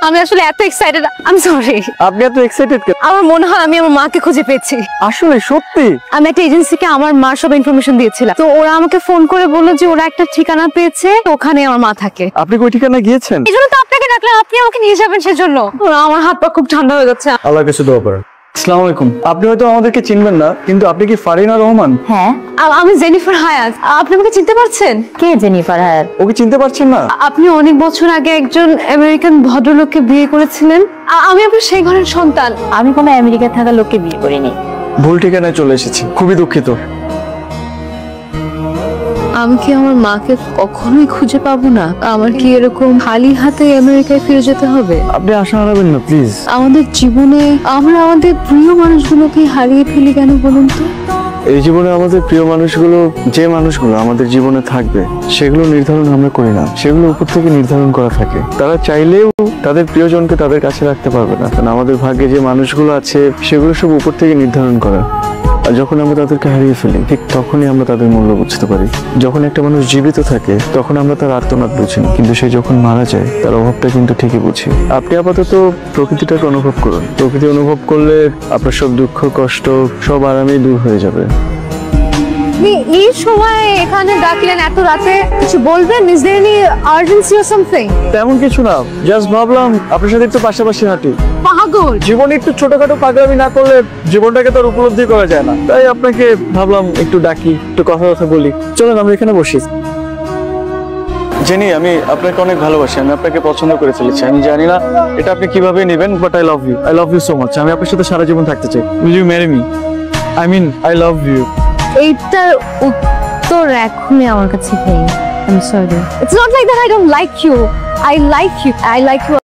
আমি আসলে এত এক্সাইটেড, আই এম সরি। আপনি এত এক্সাইটেড কেন? আমার মনে হয় আমি আমার মাকে খুঁজে পেয়েছি। আসলে সত্যি? আমি একটা এজেন্সিকে আমার মার সব ইনফরমেশন দিয়েছিলাম, তো ওরা আমাকে ফোন করে বললো যে ওরা একটা ঠিকানা পেয়েছে, ওখানে আমার মা থাকে। আপনি কই ঠিকানা গিয়েছেন? এই জন্য তো আপনাকে ডাকলাম, আপনি আমাকে নিয়ে যাবেন সেজন্য। আমার হাত পা খুব ঠান্ডা হয়ে যাচ্ছে। আল্লাহর কাছে দোয়া করেন। আসসালামু আলাইকুম। আপনি হয়তো আমাদেরকে চিনবেন না, কিন্তু আপনি কি ফারিনা রহমান? হ্যাঁ, আমি জেনিফার হায়াত। আপনি আমাকে চিনতে পারছেন? কে জেনিফার হায়াত? ওকে চিনতে পারছেন না? আপনি অনেক বছর আগে একজন আমেরিকান ভদ্রলোককে বিয়ে করেছিলেন। আমি আপনার সেই ঘরের সন্তান। আমি কোনো আমেরিকায় থাকা লোককে বিয়ে করিনি। ভুল ঠিকানায় চলে এসেছি, খুবই দুঃখিত। আমি কি আমার মাকে কখনোই খুঁজে পাবো না? আমার কি এরকম খালি হাতে আমেরিকায় ফিরে যেতে হবে? আপনি আশা হারাবেন না প্লিজ। আমাদের জীবনে আমরা আমাদের প্রিয় মানুষগুলোকে হারিয়ে ফেলি কেন বলুন তো? এই জীবনে আমাদের প্রিয় মানুষগুলো, যে মানুষগুলো আমাদের জীবনে থাকবে, সেগুলো নির্ধারণ আমরা করি না, সেগুলো উপর থেকে নির্ধারণ করা থাকে। তারা চাইলেও তাদের প্রিয়জনকে তাদের কাছে রাখতে পারবে না, কারণ আমাদের ভাগ্যে যে মানুষগুলো আছে সেগুলো সব উপর থেকে নির্ধারণ করা। আর যখন আমরা তাদেরকে হারিয়ে ফেলি, ঠিক তখনই আমরা তাদের মূল্য বুঝতে পারি। যখন একটা মানুষ জীবিত থাকে তখন আমরা তার আর্তনাদ বুঝি না, কিন্তু সে যখন মারা যায় তার অভাবটা কিন্তু ঠিকই বুঝি। আপনি আপাতত প্রকৃতিটাকে অনুভব করুন। প্রকৃতি অনুভব করলে আপনার সব দুঃখ কষ্ট সব আরামেই দূর হয়ে যাবে। এই সময় এখানে ডাকলেন এত রাতে, কিছু বলবেন? Is there any urgency or something? তেমন কিছু না, জাস্ট ভাবলাম আপনার সাথে একটু পাশাপাশি হাঁটি। পাগল! জীবনে একটু ছোটখাটো পাগলামি না করলে জীবনটাকে তো আর উপলব্ধি করা যায় না, তাই আপনাকে ভাবলাম একটু ডাকি, একটু কথা বলি। চলেন আমরা এখানে বসি। জেনি, আমি আপনাকে অনেক ভালোবাসি, আমি আপনাকে পছন্দ করে ফেলেছি। আমি জানি না এটা আপনি কিভাবে নেবেন, but I love you. I love you so much. আমি আপনার সাথে সারা জীবন থাকতে চাই। Will you marry me? I mean I love you. এইটার উত্তর এখনই আমার কাছে নেই। I am sorry. It's not like that I don't like you. I like you.